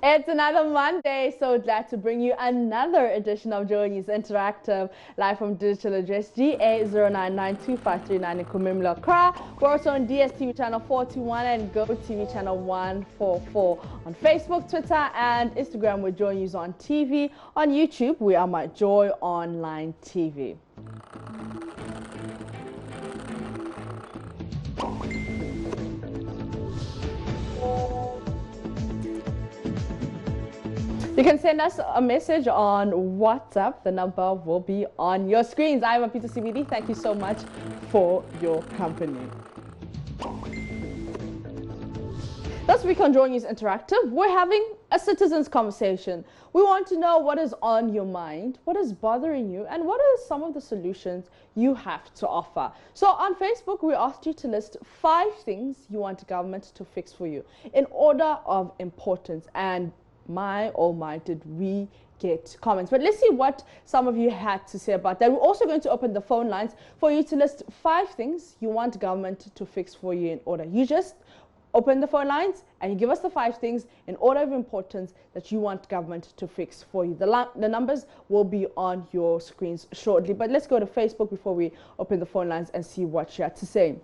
It's another Monday, so glad to bring you another edition of JoyNews Interactive, live from digital address GA09925339 in Kumimla, Accra. We're also on DSTV channel 421 and GoTV channel 144. On Facebook, Twitter, and Instagram, we're JoyNews on TV. On YouTube, we are My Joy Online TV. You can send us a message on WhatsApp. The number will be on your screens. I'm Peter CBD. Thank you so much for your company. This week on JoyNews Interactive, we're having a citizens conversation. We want to know what is on your mind, what is bothering you, and what are some of the solutions you have to offer. So on Facebook, we asked you to list 5 things you want government to fix for you in order of importance. And did we get comments. But let's see what some of you had to say about that. We're also going to open the phone lines for you to list 5 things you want government to fix for you in order. You just open the phone lines and you give us the 5 things in order of importance that you want government to fix for you. The numbers will be on your screens shortly. But let's go to Facebook before we open the phone lines and see what you had to say.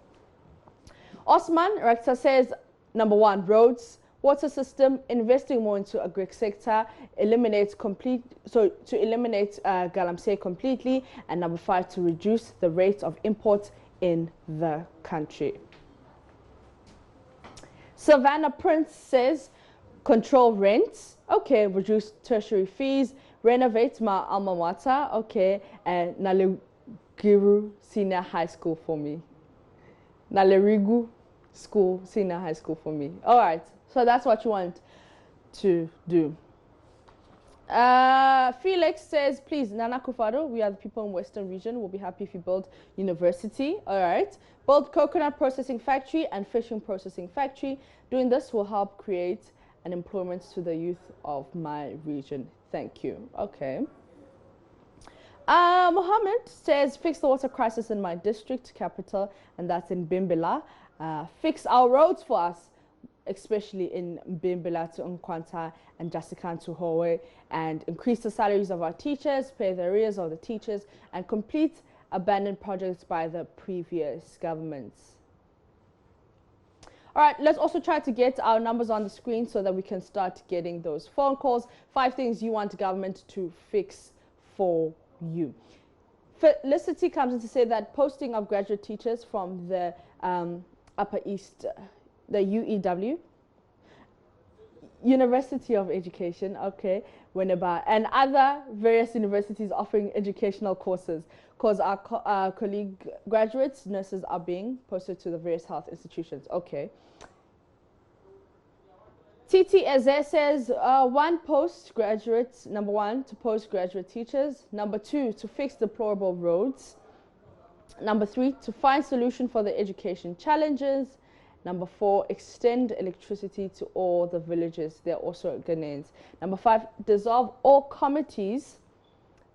Osman Rekta says, number 1, roads. Water system, investing more into agri sector, eliminate galamsey completely, and number 5, to reduce the rate of imports in the country. Savannah Prince says, control rents, okay, reduce tertiary fees, renovate my alma mater, okay, and Nalerigu Senior High School for me. Nalerigu School, Senior High School for me. All right. So that's what you want to do. Felix says, please, Nana Kufado, we are the people in Western region. We'll be happy if you build university. All right. Build coconut processing factory and fishing processing factory. Doing this will help create an employment to the youth of my region. Thank you. Okay. Mohammed says, fix the water crisis in my district capital, and that's in Bimbila. Fix our roads for us, especially in Bimbila to Nkwanta and Jasikan to Howe, and increase the salaries of our teachers, pay the arrears of the teachers, and complete abandoned projects by the previous governments. All right, let's also try to get our numbers on the screen so that we can start getting those phone calls. 5 things you want government to fix for you. Felicity comes in to say that posting of graduate teachers from the Upper East, the UEW, University of Education, okay, Winneba, and other various universities offering educational courses, because our colleague graduates, nurses are being posted to the various health institutions, okay. TT Eze says, 1, postgraduate, number 1, to postgraduate teachers, number 2, to fix deplorable roads, number 3, to find solution for the education challenges, number 4, extend electricity to all the villages. They're also Ghanaians. Number 5, dissolve all committees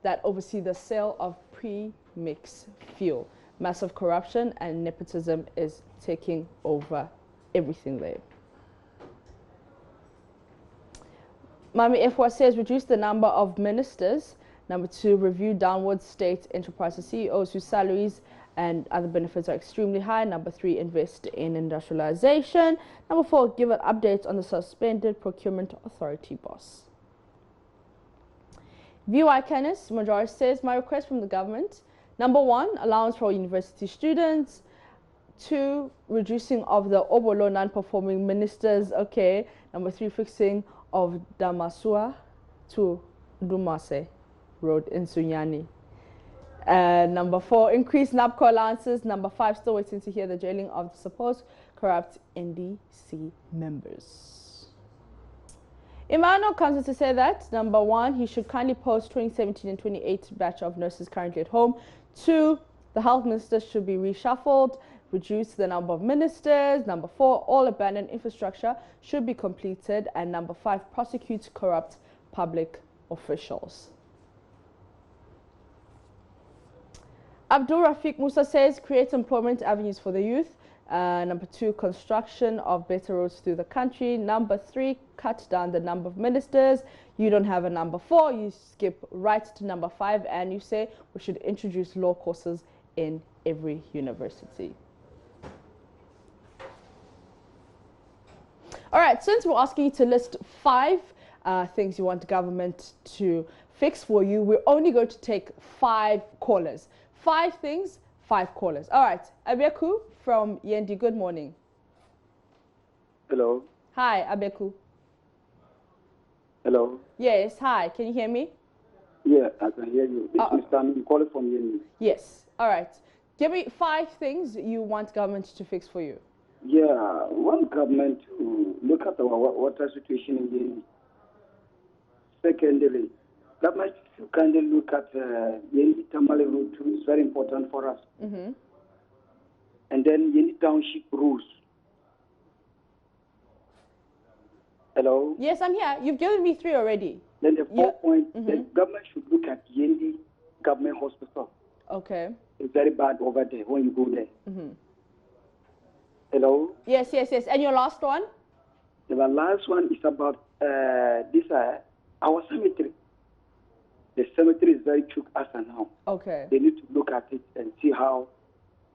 that oversee the sale of pre-mix fuel. Massive corruption and nepotism is taking over everything there. Mami Efwa says, reduce the number of ministers. Number 2, review downward state enterprises CEOs whose salaries and other benefits are extremely high. Number 3, invest in industrialization. Number 4, give an update on the suspended procurement authority boss. VY Kenneth Major says, my request from the government, number 1, allowance for university students. 2, reducing of the Obolo non-performing ministers. Okay. Number 3, fixing of Damasua to Dumase Road in Sunyani. Number 4, increase NABCO allowances. Number 5, still waiting to hear the jailing of the supposed corrupt NDC members. Emmanuel comes in to say that, number 1, he should kindly post 2017 and 28 batch of nurses currently at home. 2, the health ministers should be reshuffled, reduce the number of ministers. Number 4, all abandoned infrastructure should be completed. And number 5, prosecute corrupt public officials. Abdul Rafiq Musa says, create employment avenues for the youth. Number 2, construction of better roads through the country. Number 3, cut down the number of ministers. You don't have a number 4. You skip right to number 5 and you say we should introduce law courses in every university. All right, since we're asking you to list 5 things you want the government to fix for you, we're only going to take 5 callers. 5 things, 5 callers. All right, Abeku from Yendi, good morning. Hello. Hi, Abeku. Hello. Yes, hi, can you hear me? Yeah, I can hear you. This is Mr. calling from Yendi. Yes, all right. Give me 5 things you want government to fix for you. Yeah, I want government to look at our water situation in Yendi. Secondly, government should kindly look at Yendi Tamale Route too. It's very important for us. Mm-hmm. And then Yendi Township rules. Hello? Yes, I'm here. You've given me 3 already. Then the 4th point, the government should look at Yendi Government Hospital. Okay. It's very bad over there when you go there. Mm-hmm. Hello? Yes, yes, yes. And your last one? The last one is about our cemetery. The cemetery is very choke as and now. Okay. They need to look at it and see how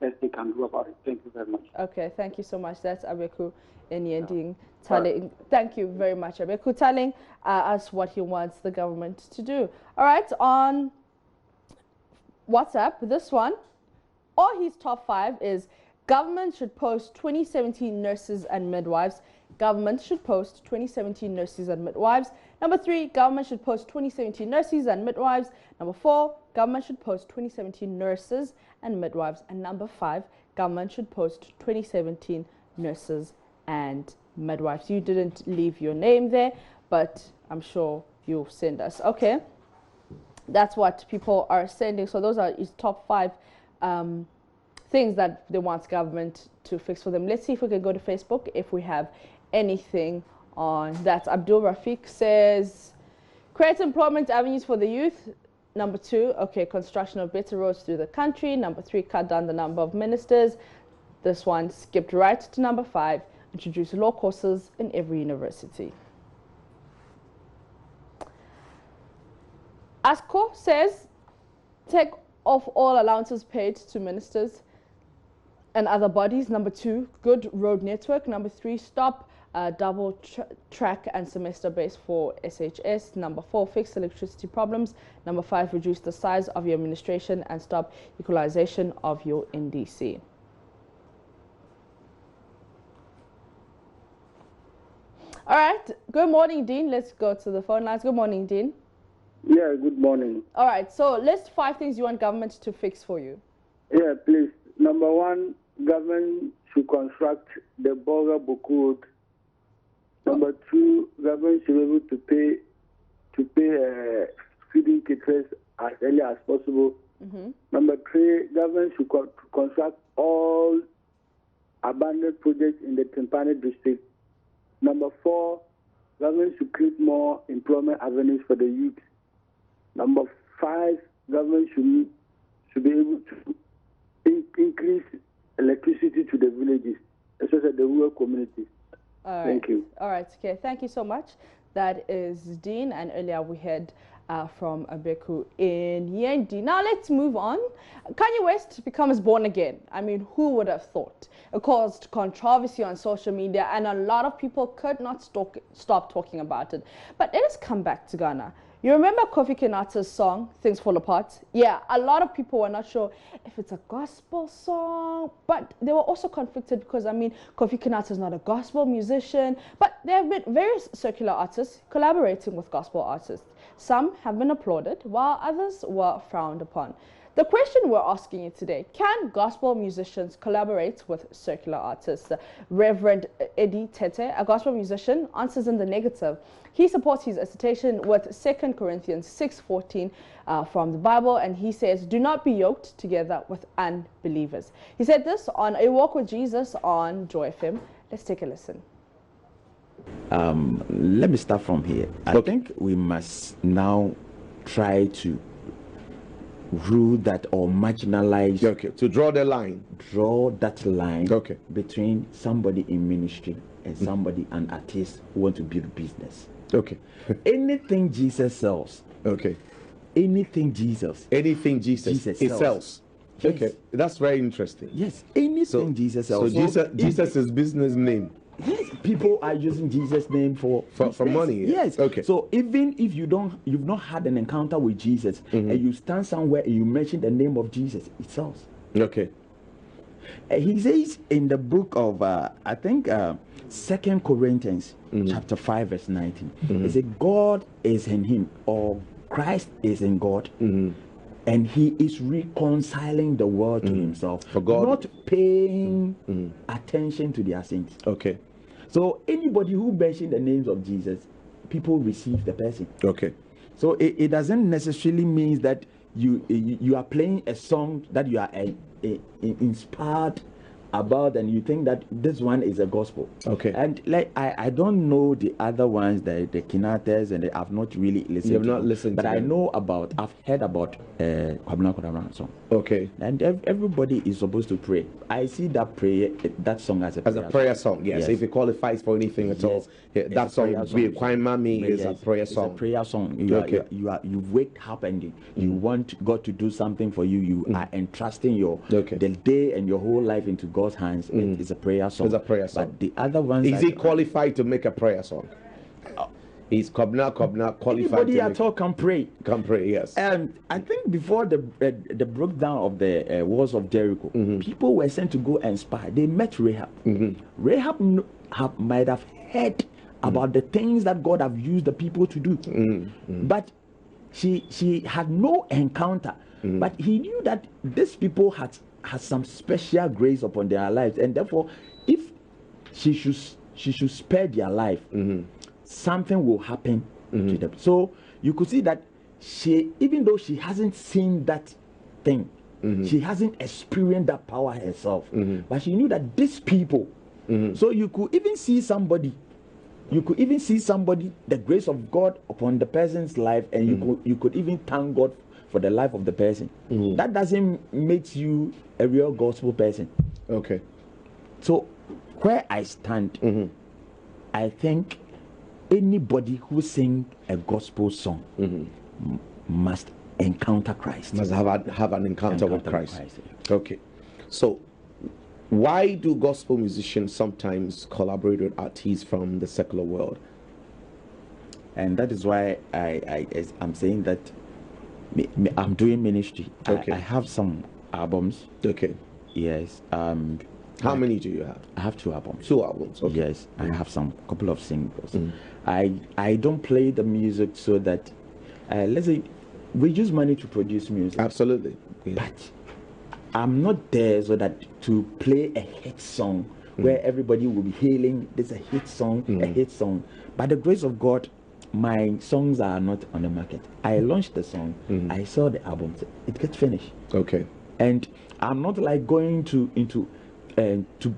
best they can do about it. Thank you very much. Okay, thank you so much. That's Abeku Enyending telling. Thank you very much, Abeku, telling us what he wants the government to do. All right, on WhatsApp, this one, or his top 5 is government should post 2017 nurses and midwives. Government should post 2017 nurses and midwives. Number 3, government should post 2017 nurses and midwives. Number 4, government should post 2017 nurses and midwives. And number 5, government should post 2017 nurses and midwives. You didn't leave your name there, but I'm sure you'll send us. Okay, that's what people are sending. So those are his top 5 things that they want government to fix for them. Let's see if we can go to Facebook if we have anything on that. Abdul Rafiq says, create employment avenues for the youth. Number 2, okay, construction of better roads through the country. Number 3, cut down the number of ministers. This one skipped right to number 5, introduce law courses in every university. Asko says, take off all allowances paid to ministers and other bodies. Number 2, good road network. Number 3, stop double track and semester base for SHS. Number 4, fix electricity problems. Number 5, reduce the size of your administration and stop equalization of your NDC. All right, good morning, Dean. Let's go to the phone lines. Good morning, Dean. Yeah, good morning. All right, so list 5 things you want government to fix for you. Yeah, please. Number 1, government should construct the Boga Boku Road. Number 2, government should be able to pay feeding teachers as early as possible. Number 3, government should construct all abandoned projects in the Timpani district. Number 4, government should create more employment avenues for the youth. Number 5, government should be able to increase electricity to the villages, especially the rural communities. All right. Thank you. All right, okay. Thank you so much. That is Dean, and earlier we heard from Abeku in Yendi. Now let's move on. Kanye West becomes born again. I mean, who would have thought? It caused controversy on social media, and a lot of people could not stop talking about it. But let us come back to Ghana. You remember Kofi Kinata's song, Things Fall Apart? Yeah, a lot of people were not sure if it's a gospel song, but they were also conflicted because, I mean, Kofi Kinata is not a gospel musician, but there have been various secular artists collaborating with gospel artists. Some have been applauded, while others were frowned upon. The question we're asking you today, can gospel musicians collaborate with secular artists? Reverend Eddie Tete, a gospel musician, answers in the negative. He supports his assertion with 2 Corinthians 6:14 from the Bible, and he says, do not be yoked together with unbelievers. He said this on A Walk with Jesus on Joy FM. Let's take a listen. Let me start from here. I think we must now try to rule that or marginalize. Okay, to draw the line. Draw that line. Okay. Between somebody in ministry and somebody, an artist who want to build business. Okay. Anything Jesus sells. Okay. Anything Jesus sells. Yes. Okay, that's very interesting. Yes, anything Jesus sells. So Jesus is business name. Yes, people are using Jesus' name for money. Yes. Okay. So even if you've not had an encounter with Jesus, and you stand somewhere and you mention the name of Jesus, it sells. Okay. He says in the book of I think 2 Corinthians chapter 5 verse 19. He says God is in him, or Christ is in God. And he is reconciling the world to himself, for God, not paying attention to their sins. Okay. So anybody who mentions the names of Jesus, people receive the person. Okay. So it doesn't necessarily mean that you are playing a song that you are inspired about, and you think that this one is a gospel. Okay. And like I don't know the other ones, the Kinates, and I've not really listened. You've not listened, but to I them. know about. I've heard about Kwabena Kodabra song. Okay. And everybody is supposed to pray. I see that that song as a prayer song. Yes. Yes. If it qualifies for anything at all, that song, Kwai Mami, is a prayer song. It's a prayer song. You've waked up and you want God to do something for you. You are entrusting the day and your whole life into God's hands. It's a prayer song. It's a prayer song. But the other ones, is he qualified to make a prayer song? He's Kobna qualified. Anybody at all can pray. Can pray, yes. And I think before the breakdown of the walls of Jericho, people were sent to go and spy. They met Rahab. Rahab might have heard about the things that God have used the people to do, but she had no encounter. But he knew that these people had some special grace upon their lives, and therefore, if she should spare their life, something will happen to them. So you could see that she, even though she hasn't seen that thing, she hasn't experienced that power herself, but she knew that these people. So you could even see somebody, the grace of God upon the person's life, and you could even thank God for the life of the person. That doesn't make you a real gospel person. Okay. So where I stand, I think anybody who sings a gospel song must encounter Christ. Must have an encounter with Christ. Okay. So why do gospel musicians sometimes collaborate with artists from the secular world? And that is why I'm saying that I'm doing ministry. Okay. I have some albums. Okay. Yes. How many do you have? I have 2 albums. 2 albums. Okay. Yes. I have some couple of singles. I don't play the music so that let's say we use money to produce music. Absolutely. Yeah. But I'm not there so that to play a hit song where everybody will be hailing this is a hit song, a hit song. By the grace of God, my songs are not on the market. I launched the song, I saw the album, it gets finished. Okay. And I'm not like going to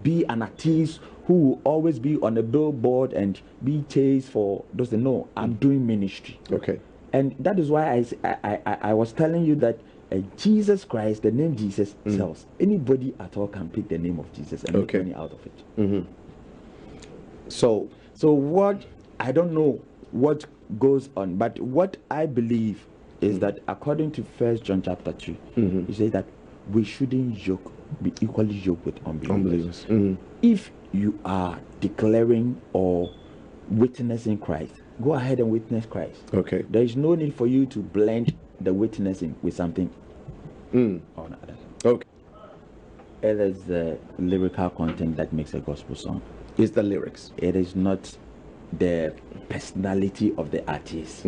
be an artist who will always be on a billboard and be chased for those. No, I'm doing ministry. Okay. And that is why I was telling you that Jesus Christ, the name Jesus sells. Anybody at all can pick the name of Jesus and make money out of it. So what, I don't know what goes on, but what I believe is that according to 1 John chapter 2, he says that we shouldn't be equally yoked with unbelievers. If you are declaring or witnessing Christ, go ahead and witness Christ. Okay. There is no need for you to blend the witnessing with something or another. Okay. It is the lyrical content that makes a gospel song. It's the lyrics. It is not the personality of the artist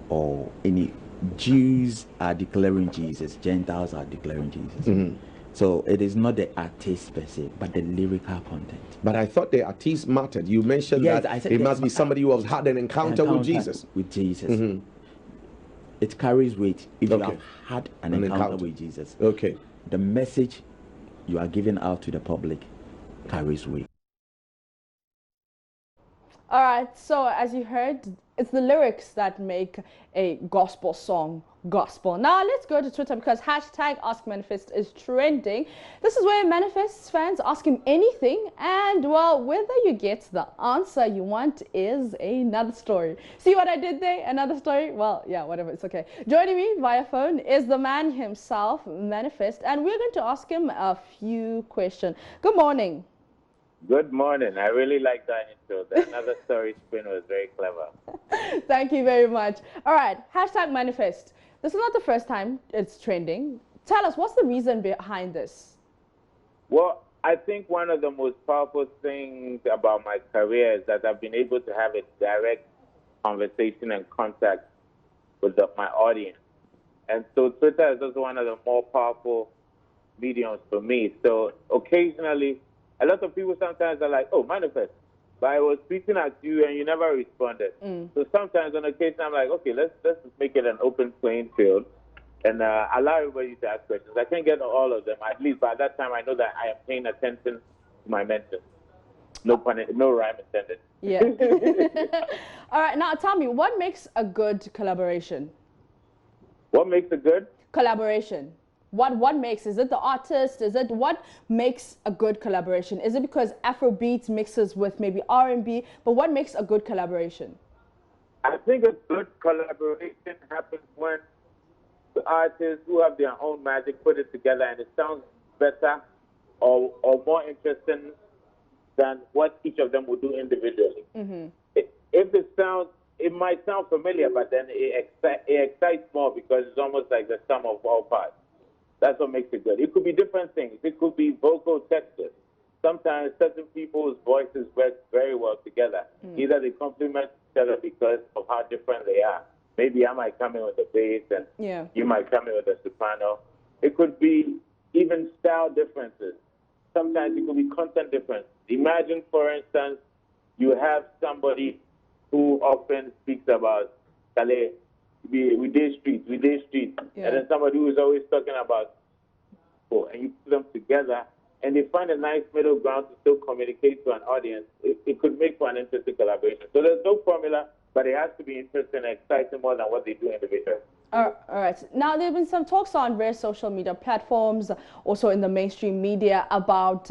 or any. Jews are declaring Jesus, Gentiles are declaring Jesus. So it is not the artist per se, but the lyrical content. But I thought the artist mattered. You mentioned that it must be somebody who has had an encounter with Jesus. It carries weight if you have had an encounter with Jesus. Okay. The message you are giving out to the public carries weight. All right, so as you heard, It's the lyrics that make a gospel song gospel. Now let's go to Twitter because hashtag Ask Manifest is trending. This is where Manifest's fans ask him anything, and well, whether you get the answer you want is another story. See what I did there? Another story? Well, yeah, whatever, it's okay. Joining me via phone is the man himself, Manifest, and we're going to ask him a few questions. Good morning. Good morning. I really like that intro. The another story spin was very clever. Thank you very much. All right, hashtag Manifest. This is not the first time it's trending. Tell us, what's the reason behind this? Well, I think one of the most powerful things about my career is that I've been able to have a direct conversation and contact with my audience. And so Twitter is also one of the more powerful mediums for me. So occasionally, a lot of people sometimes are like, oh, Manifest. But I was tweeting at you and you never responded. So sometimes on occasion I'm like, okay, let's just make it an open playing field and allow everybody to ask questions. I can't get all of them. At least by that time I know that I am paying attention to my mentions. No rhyme intended. Yeah. All right, now tell me, what makes a good collaboration? What makes a good? Collaboration. What makes, is it the artist? Is it what makes a good collaboration? Is it because Afrobeat mixes with maybe R&B? But what makes a good collaboration? I think a good collaboration happens when the artists who have their own magic put it together and it sounds better or more interesting than what each of them would do individually. If it might sound familiar, but then it excites more because it's almost like the sum of all parts. That's what makes it good. It could be different things. It could be vocal textures. Sometimes certain people's voices work very well together. Either they complement each other because of how different they are. Maybe I might come in with the bass and you might come in with the soprano. It could be even style differences. Sometimes it could be content difference. Imagine, for instance, you have somebody who often speaks about Calais. We did street, and then somebody who is always talking about people, and you put them together, and they find a nice middle ground to still communicate to an audience. It could make for an interesting collaboration. So there's no formula, but it has to be interesting and exciting more than what they do individually. All right. Now, there have been some talks on various social media platforms, also in the mainstream media, about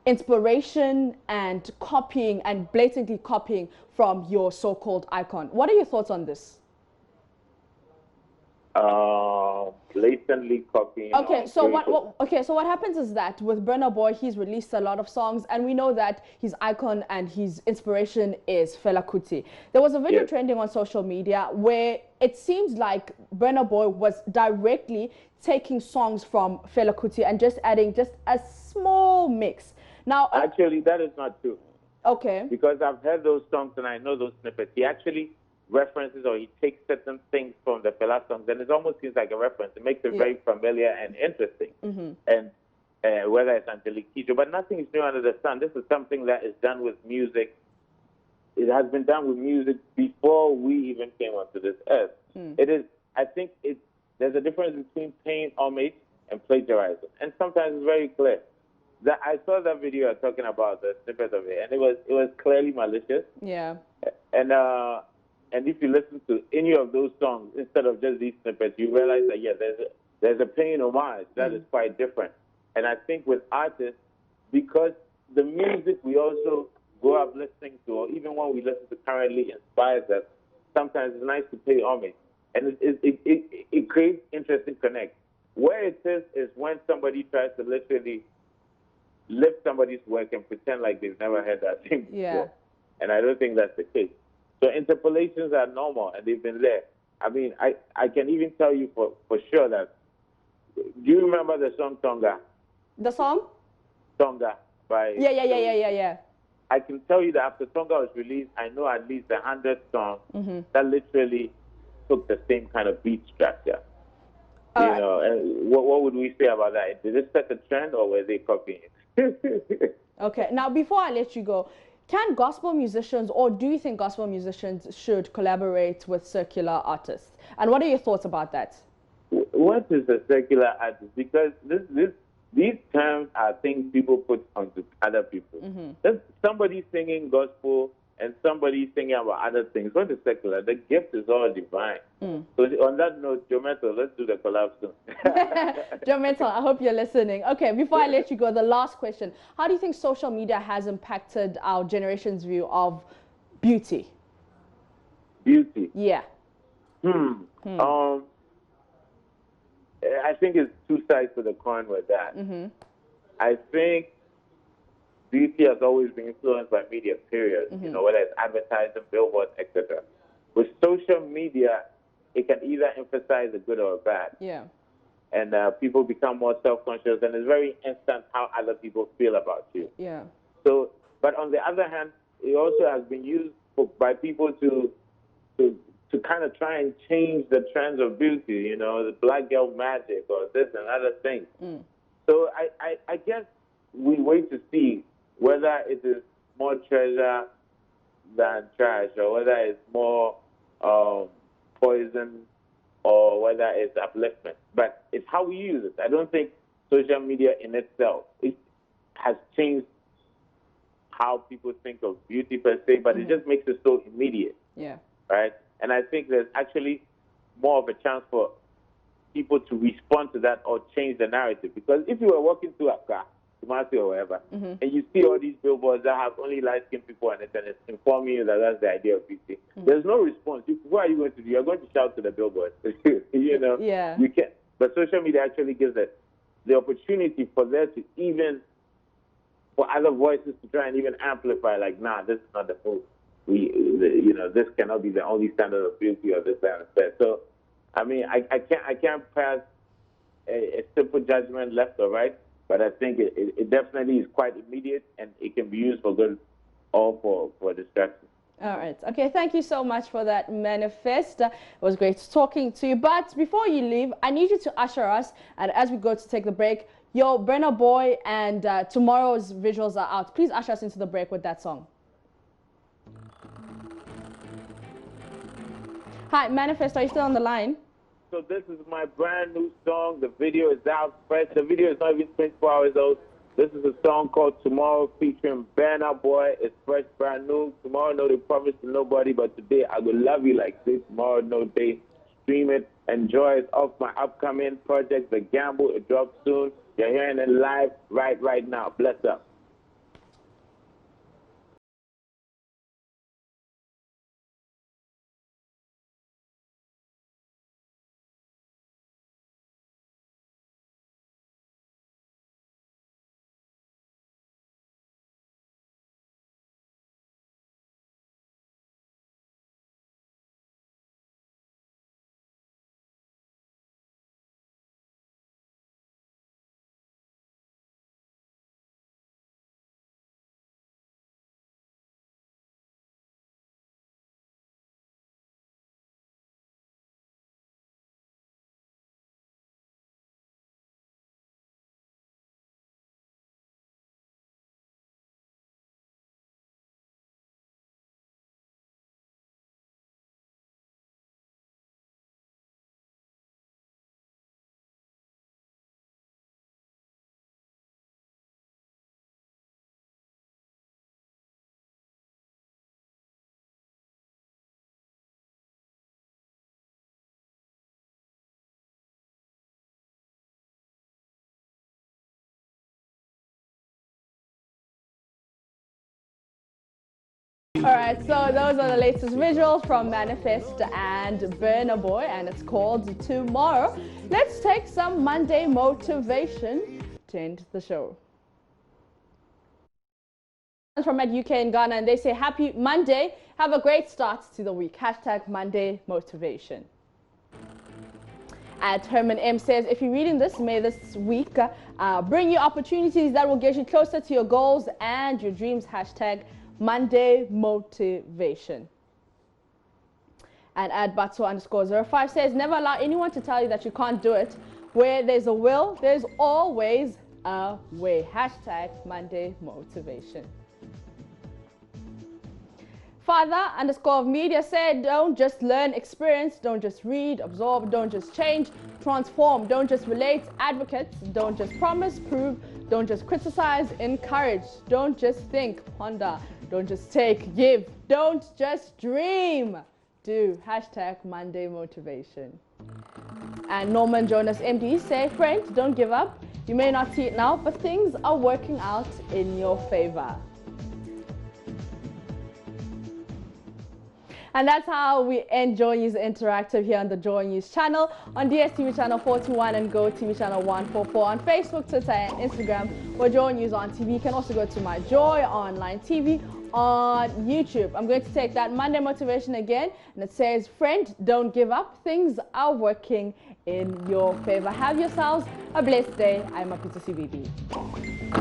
inspiration and copying and blatantly copying from your so-called icon. What are your thoughts on this? Blatantly copying. Okay, so what happens is that with Burna Boy, he's released a lot of songs, and we know that his icon and his inspiration is Fela Kuti. There was a video trending on social media where it seems like Burna Boy was directly taking songs from Fela Kuti and just adding just a small mix. Now, actually, that is not true. Okay. Because I've heard those songs and I know those snippets. He actually references or he takes certain things from the Fela songs and it almost seems like a reference. It makes it very familiar and interesting. And whether it's Angelique Kidjo, but nothing is new under the sun. This is something that is done with music. It has been done with music before we even came onto this earth. It is, I think there's a difference between paying homage and plagiarizing. And sometimes it's very clear. That I saw that video talking about the snippet of it, and it was clearly malicious. Yeah. And if you listen to any of those songs instead of just these snippets, you realize that there's a paying homage that is quite different. And I think with artists, because the music we also grow up listening to, or even when we listen to currently inspires us, sometimes it's nice to pay homage, and it creates interesting connect. Where it is when somebody tries to literally lift somebody's work and pretend like they've never heard that thing before. And I don't think that's the case. So interpolations are normal, and they've been there. I mean, I can even tell you for sure that, do you remember the song Tonga? The song? Tonga by... Yeah. I can tell you that after Tonga was released, I know at least 100 songs that literally took the same kind of beat structure. You know, and what would we say about that? Did it set a trend, or were they copying it? Okay, now before I let you go, can gospel musicians, or do you think gospel musicians should collaborate with secular artists? And what are your thoughts about that? What is a secular artist? Because these terms are things people put onto other people. Somebody singing gospel and somebody's thinking about other things, what is secular? The gift is all divine. So on that note, Joe Mental, let's do the collab soon. Joe Mental, I hope you're listening. Okay, before I let you go, the last question. How do you think social media has impacted our generation's view of beauty? Beauty? Yeah. I think it's two sides to the coin with that. I think beauty has always been influenced by media, period. You know, whether it's advertising, billboards, etc. With social media, it can either emphasize the good or the bad. Yeah. And people become more self-conscious, and it's very instant how other people feel about you. Yeah. So, but on the other hand, it also has been used by people to kind of try and change the trends of beauty, you know, the black girl magic or this and other things. So I guess we wait to see whether it is more treasure than trash, or whether it's more poison, or whether it's upliftment. But it's how we use it. I don't think social media in itself has changed how people think of beauty per se, but it just makes it so immediate. Yeah. Right? And I think there's actually more of a chance for people to respond to that or change the narrative. Because if you were walking through Accra, Kumasi or wherever, and you see all these billboards that have only light-skinned people on it, and it's informing you that that's the idea of beauty, there's no response. What are you going to do? You're going to shout to the billboard. You know? Yeah. You can. But social media actually gives the opportunity for there to even, for other voices to try and even amplify, like, nah, this is not the full. You know, this cannot be the only standard of beauty or this and that. So, I mean, I can't pass a simple judgment left or right, but I think it definitely is quite immediate, and it can be used for good or for distraction. All right. Okay, thank you so much for that manifest. It was great talking to you. But before you leave, I need you to usher us, and as we go to take the break, your Burna Boy and tomorrow's visuals are out. Please usher us into the break with that song. Hi, Manifest, are you still on the line? So this is my brand new song. The video is out fresh. The video is not even 24 hours old. This is a song called Tomorrow featuring Burna Boy. It's fresh, brand new. Tomorrow, no, they promise to nobody, but today I will love you like this. Tomorrow, no day. Stream it. Enjoy it. Off my upcoming project, The Gamble. It drops soon. You're hearing it live right now. Bless up. Alright, so those are the latest visuals from Manifest and Burna Boy, and it's called Tomorrow. Let's take some Monday motivation to end the show. From at UK in Ghana, and they say happy Monday, have a great start to the week. Hashtag Monday motivation. At Herman M says, if you're reading this, may this week bring you opportunities that will get you closer to your goals and your dreams. Hashtag Monday motivation. And at Batso_05 says, never allow anyone to tell you that you can't do it. Where there's a will, there's always a way. Hashtag Monday motivation. Father_of media said, don't just learn, experience, don't just read, absorb, don't just change, transform, don't just relate, advocate, don't just promise, prove, don't just criticize, encourage, don't just think, ponder, Don't just take, give. Don't just dream. Do. Hashtag Monday Motivation. And Norman Jonas, MD, say, friend, don't give up. You may not see it now, but things are working out in your favor. And that's how we end Joy News Interactive here on the Joy News channel, on DSTV channel 41 and Go TV channel 144, on Facebook, Twitter, and Instagram. We're Joy News on TV. You can also go to my Joy Online TV on YouTube. I'm going to take that Monday motivation again, and it says, friend, don't give up. Things are working in your favor. Have yourselves a blessed day. I'm Apita CBB.